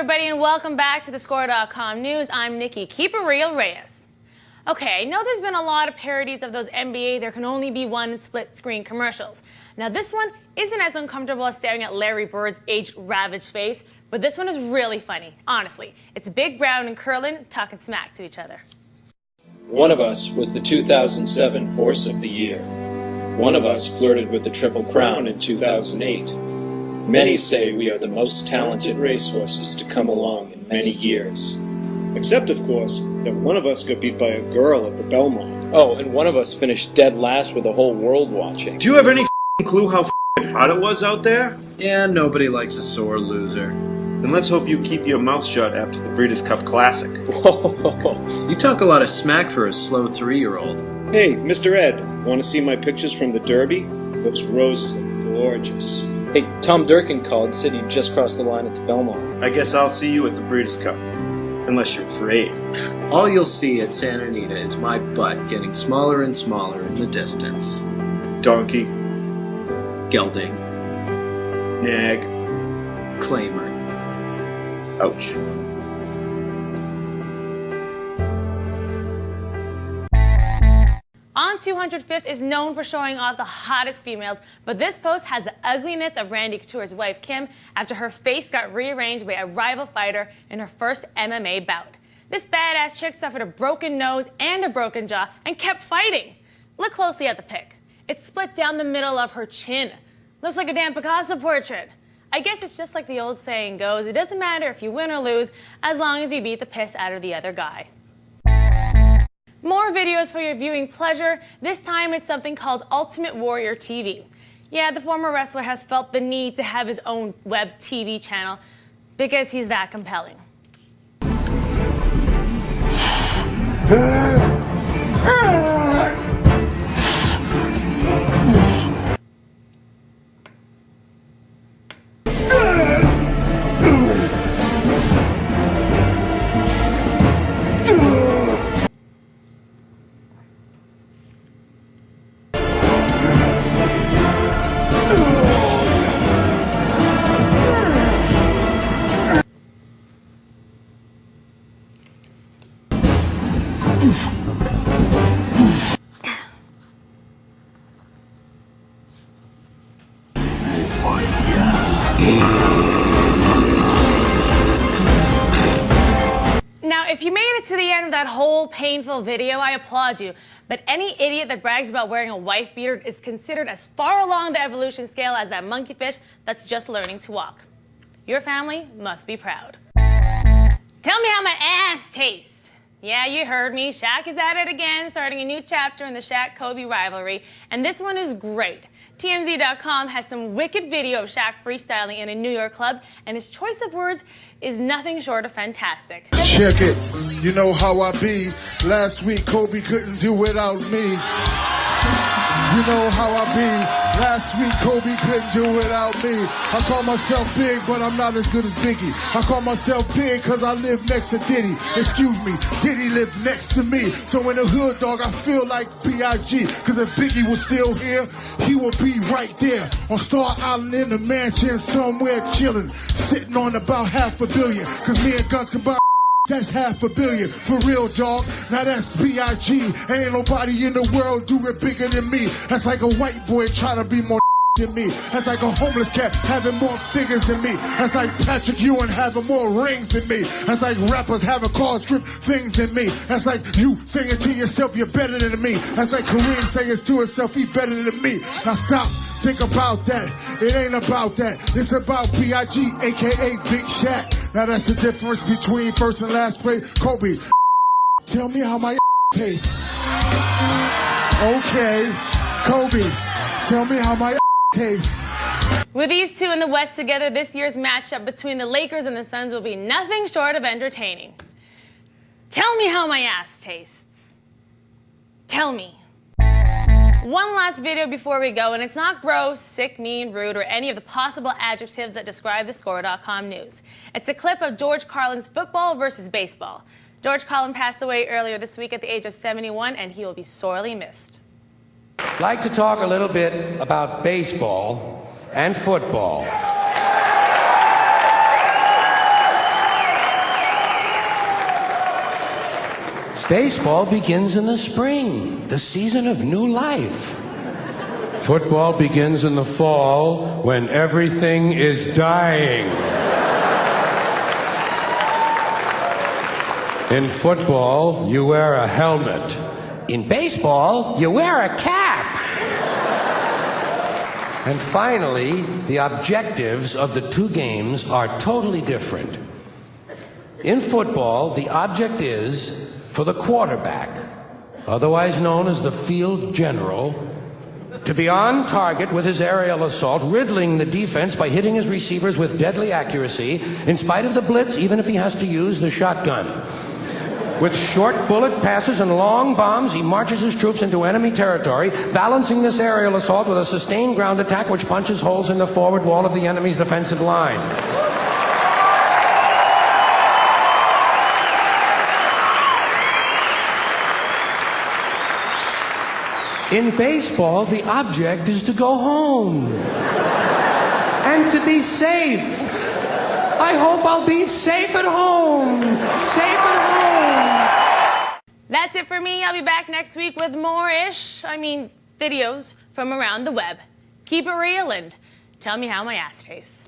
everybody, and welcome back to the Score.com News. I'm Nikki. Keep it real, Reyes. Okay, I know there's been a lot of parodies of those NBA There Can Only Be One split-screen commercials. Now, this one isn't as uncomfortable as staring at Larry Bird's age-ravaged face, but this one is really funny, honestly. It's Big Brown and Carlin talking smack to each other. One of us was the 2007 Horse of the Year. One of us flirted with the Triple Crown in 2008. Many say we are the most talented racehorses to come along in many years. Except, of course, that one of us got beat by a girl at the Belmont. Oh, and one of us finished dead last with the whole world watching. Do you have any clue how hot it was out there? Yeah, nobody likes a sore loser. Then let's hope you keep your mouth shut after the Breeders' Cup Classic. You talk a lot of smack for a slow 3-year-old. Hey, Mr. Ed, want to see my pictures from the Derby? Those roses are gorgeous. Hey, Tom Durkin called, said you just crossed the line at the Belmont. I guess I'll see you at the Breeders' Cup. Unless you're afraid. All you'll see at Santa Anita is my butt getting smaller and smaller in the distance. Donkey. Gelding. Nag. Claimer. Ouch. On 205th is known for showing off the hottest females, but this post has the ugliness of Randy Couture's wife, Kim, after her face got rearranged by a rival fighter in her first MMA bout. This badass chick suffered a broken nose and a broken jaw and kept fighting. Look closely at the pic. It's split down the middle of her chin. Looks like a damn Picasso portrait. I guess it's just like the old saying goes, it doesn't matter if you win or lose, as long as you beat the piss out of the other guy. More videos for your viewing pleasure. This time it's something called Ultimate Warrior TV. Yeah, the former wrestler has felt the need to have his own web TV channel because he's that compelling. Now, if you made it to the end of that whole painful video, I applaud you. But any idiot that brags about wearing a wife beater is considered as far along the evolution scale as that monkey fish that's just learning to walk. Your family must be proud. Tell me how my ass tastes. Yeah, you heard me. Shaq is at it again, starting a new chapter in the Shaq-Kobe rivalry. And this one is great. TMZ.com has some wicked video of Shaq freestyling in a New York club, and his choice of words is nothing short of fantastic. Check it, you know how I be. Last week Kobe couldn't do without me. You know how I be. Last week Kobe couldn't do without me. I call myself big, but I'm not as good as Biggie. I call myself big cause I live next to Diddy. Excuse me, Diddy lived next to me. So in the hood, dog, I feel like B.I.G. Cause if Biggie was still here, he would be right there on Star Island in the mansion somewhere chilling, sitting on about $500 million. Cause me and Guns combined, that's $500 million. For real, dog. Now that's B.I.G. Ain't nobody in the world do it bigger than me. That's like a white boy trying to be more than me. That's like a homeless cat having more figures than me. That's like Patrick Ewing having more rings than me. That's like rappers having car strip things than me. That's like you saying to yourself you're better than me. That's like Kareem saying to himself he's better than me. Now stop, think about that. It ain't about that. It's about B.I.G. aka Big Shaq. Now that's the difference between first and last place. Kobe, tell me how my tastes. Okay, Kobe, tell me how my tastes. With these two in the West together, this year's matchup between the Lakers and the Suns will be nothing short of entertaining. Tell me how my ass tastes. Tell me. One last video before we go, and it's not gross, sick, mean, rude, or any of the possible adjectives that describe the Score.com news. It's a clip of George Carlin's football versus baseball. George Carlin passed away earlier this week at the age of 71, and he will be sorely missed. I'd like to talk a little bit about baseball and football. Baseball begins in the spring, the season of new life. Football begins in the fall when everything is dying. In football, you wear a helmet. In baseball, you wear a cap. And finally, the objectives of the two games are totally different. In football, the object is for the quarterback, otherwise known as the field general, to be on target with his aerial assault, riddling the defense by hitting his receivers with deadly accuracy, in spite of the blitz, even if he has to use the shotgun. With short bullet passes and long bombs, he marches his troops into enemy territory, balancing this aerial assault with a sustained ground attack which punches holes in the forward wall of the enemy's defensive line. In baseball, the object is to go home and to be safe. I hope I'll be safe at home. Safe at home. That's it for me. I'll be back next week with more-ish, videos from around the web. Keep it real and tell me how my ass tastes.